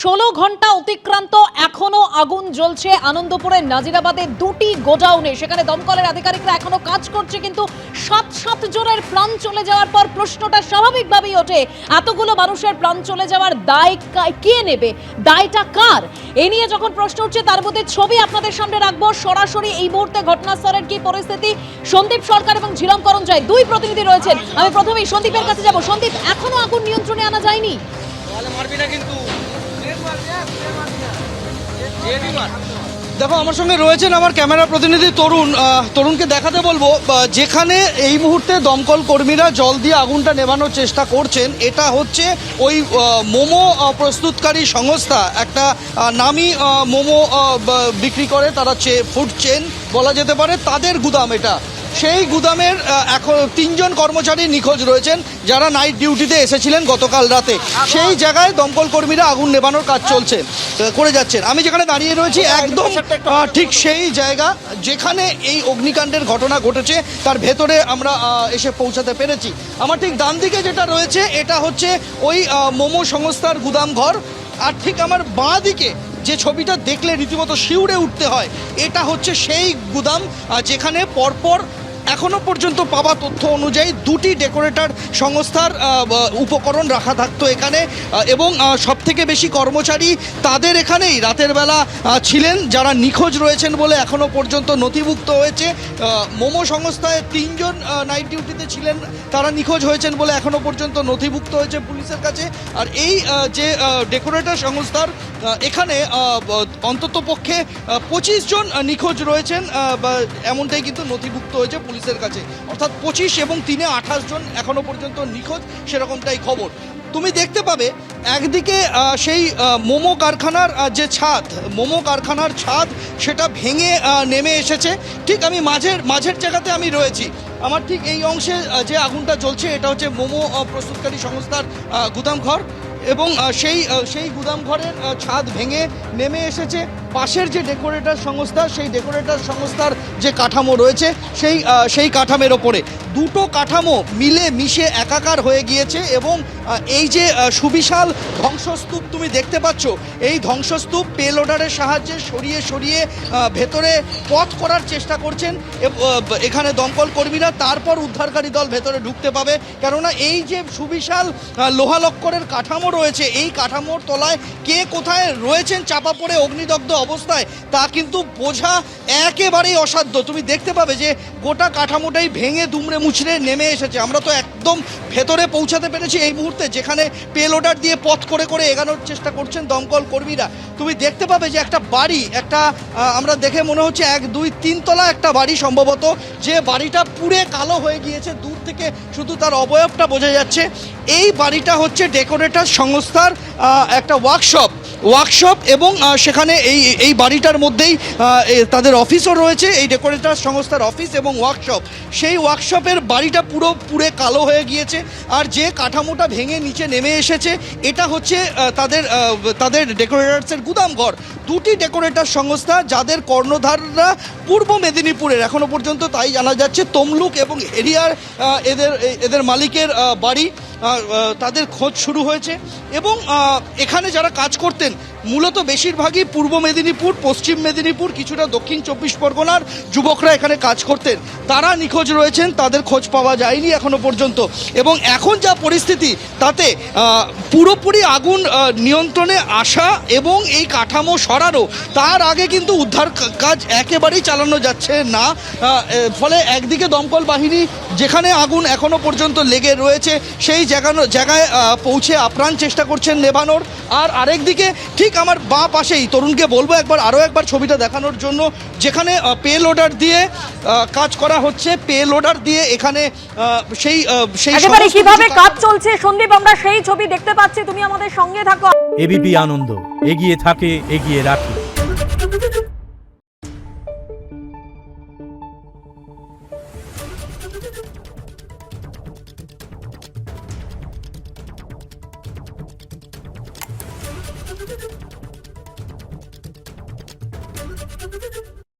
16 ঘন্টা অতিক্রান্ত এখনো আগুন জ্বলছে আনন্দপুরের নাজিরাবাদের দুটি গোডাউনে। সেখানে দমকলের আধিকারিকরা এখনো কাজ করছে, কিন্তু সাত জনের প্রাণ চলে যাওয়ার পর প্রশ্নটা স্বাভাবিকভাবেই ওঠে, এতগুলো মানুষের প্রাণ চলে যাওয়ার দায় কে নেবে, দায়টা কার? এ নিয়ে যখন প্রশ্ন উঠছে তার মধ্যে ছবি আপনাদের সামনে রাখবো। সরাসরি এই মুহূর্তে ঘটনাস্থলের কি পরিস্থিতি, সন্দীপ সরকার এবং ঝিলম করঞ্জয় দুই প্রতিনিধি রয়েছেন। আমি প্রথমেই সন্দীপের কাছে যাব। সন্দীপ, এখনো আগুন নিয়ন্ত্রণে আনা যায়নি? দেখো, আমার সঙ্গে রয়েছেন আমার ক্যামেরা প্রতিনিধি তরুণকে দেখাতে বলবো যেখানে এই মুহূর্তে দমকল কর্মীরা জল দিয়ে আগুনটা নেভানোর চেষ্টা করছেন। এটা হচ্ছে ওই মোমো প্রস্তুতকারী সংস্থা, একটা নামি মোমো বিক্রি করে, তারা ফুড চেন বলা যেতে পারে, তাদের গুদাম এটা। সেই গুদামের এখন 3 জন কর্মচারী নিখোঁজ রয়েছেন, যারা নাইট ডিউটিতে এসেছিলেন গতকাল রাতে। সেই জায়গায় দমকল কর্মীরা আগুন নেভানোর কাজ করে যাচ্ছেন। আমি যেখানে দাঁড়িয়ে রয়েছি একদম ঠিক সেই জায়গা যেখানে এই অগ্নিকাণ্ডের ঘটনা ঘটেছে, তার ভেতরে আমরা এসে পৌঁছাতে পেরেছি। আমার ঠিক ডান দিকে যেটা রয়েছে এটা হচ্ছে ওই মোমো সংস্থার গুদাম ঘর, আর ঠিক আমার বাঁ দিকে যে ছবিটা দেখলে রীতিমতো শিউরে উঠতে হয়, এটা হচ্ছে সেই গুদাম যেখানে পরপর এখনো পর্যন্ত পাওয়া তথ্য অনুযায়ী 2টি ডেকোরেটর সংস্থার উপকরণ রাখা থাকতো এখানে, এবং সবথেকে বেশি কর্মচারী তাদের এখানেই রাতের বেলা ছিলেন, যারা নিখোঁজ রয়েছেন বলে এখনো পর্যন্ত নথিভুক্ত হয়েছে। মোমো সংস্থায় 3 জন নাইট ডিউটিতে ছিলেন, তারা নিখোঁজ হয়েছেন বলে এখনো পর্যন্ত নথিভুক্ত হয়েছে পুলিশের কাছে। আর এই যে ডেকোরেটর সংস্থার এখানে অন্তত পক্ষে 25 জন নিখোঁজ রয়েছেন, এমনটাই কিন্তু নথিভুক্ত হয়েছে পুলিশের কাছে। অর্থাৎ 25 এবং 3 28 জন এখনো পর্যন্ত নিখোঁজ, সেরকমটাই খবর। তুমি দেখতে পাবে একদিকে সেই মোমো কারখানার ছাদ সেটা ভেঙে নেমে এসেছে। ঠিক আমি মাঝের জায়গাতে আমি রয়েছি। আমার ঠিক এই অংশে যে আগুনটা জ্বলছে এটা হচ্ছে মোমো প্রস্তুতকারী সংস্থার গুদামঘর, এবং সেই গুদামঘরের ছাদ ভেঙে নেমে এসেছে পাশের যে ডেকোরেটর সংস্থা, সেই ডেকোরেটর সংস্থার যে কাঠামো রয়েছে সেই কাঠামোর ওপরে দুটো কাঠামো মিলে মিশে একাকার হয়ে গিয়েছে। এবং এই যে সুবিশাল ধ্বংসস্তূপ তুমি দেখতে পাচ্ছ, এই ধ্বংসস্তূপ পেলোডারের সাহায্যে সরিয়ে ভেতরে পথ করার চেষ্টা করছেন এখানে দমকল কর্মীরা। তারপর উদ্ধারকারী দল ভেতরে ঢুকতে পাবে, কেননা এই যে সুবিশাল লোহালক্করের কাঠামো রয়েছে, এই কাঠামোর তলায় কে কোথায় রয়েছেন চাপা পড়ে অগ্নিদগ্ধ অবস্থায় তা কিন্তু বোঝা একেবারেই অসাধ্য। তুমি দেখতে পাবে যে গোটা কাঠামোটাই ভেঙে দুমড়ে মুচড়ে নেমে এসেছে। আমরা তো একদম ভেতরে পৌঁছাতে পেরেছি এই মুহূর্তে, যেখানে পেলোডার দিয়ে পথ করে এগানোর চেষ্টা করছেন দমকল কর্মীরা। তুমি দেখতে পাবে যে একটা বাড়ি, আমরা দেখে মনে হচ্ছে 1 2 3 তলা একটা বাড়ি সম্ভবত, যে বাড়িটা পুড়ে কালো হয়ে গিয়েছে, দূর থেকে শুধু তার অবয়বটা বোঝা যাচ্ছে। এই বাড়িটা হচ্ছে ডেকোরেটর সংস্থার একটা ওয়ার্কশপ, এবং সেখানে এই বাড়িটার মধ্যেই তাদের অফিসও রয়েছে, এই ডেকোরেটর সংস্থার অফিস এবং ওয়ার্কশপ। সেই ওয়ার্কশপের বাড়িটা পুড়ে কালো হয়ে গিয়েছে, আর যে কাঠামোটা ভেঙে নিচে নেমে এসেছে এটা হচ্ছে তাদের ডেকোরেটরসের গুদামঘর। 2টি ডেকোরেটর সংস্থা, যাদের কর্ণধাররা পূর্ব মেদিনীপুরের, এখনো পর্যন্ত তাই জানা যাচ্ছে। তমলুক এবং এরিয়ার এদের মালিকের বাড়ি, তাদের খোঁজ শুরু হয়েছে। এবং এখানে যারা কাজ করতেন মূলত বেশিরভাগই পূর্ব মেদিনীপুর, পশ্চিম মেদিনীপুর, কিছুটা দক্ষিণ 24 পরগনার যুবকরা এখানে কাজ করতেন, তারা নিখোঁজ রয়েছেন, তাদের খোঁজ পাওয়া যায়নি এখনো পর্যন্ত। এবং এখন যা পরিস্থিতি তাতে পুরোপুরি আগুন নিয়ন্ত্রণে আসা এবং এই কাঠামো সরানো, তার আগে কিন্তু উদ্ধার কাজ একেবারেই চালানো যাচ্ছে না। ফলে একদিকে দমকল বাহিনী যেখানে আগুন এখনো পর্যন্ত লেগে রয়েছে সেই জায়গায় পৌঁছে আপ্রাণ চেষ্টা করছেন নেভানোর, আর আরেকদিকে ঠিক আমার বাঁ পাশেই, তরুণকে বলবো আরও একবার ছবিটা দেখানোর জন্য, যেখানে পেলোডার দিয়ে কাজ করা হচ্ছে, পেলোডার দিয়ে এখানে সেই কিভাবে কাজ চলছে সন্দীপ, আমরা সেই ছবি দেখতে পাচ্ছি। তুমি আমাদের সঙ্গে থাকো। এবিপি আনন্দ, এগিয়ে থাকে, এগিয়ে রাখে। Thank you.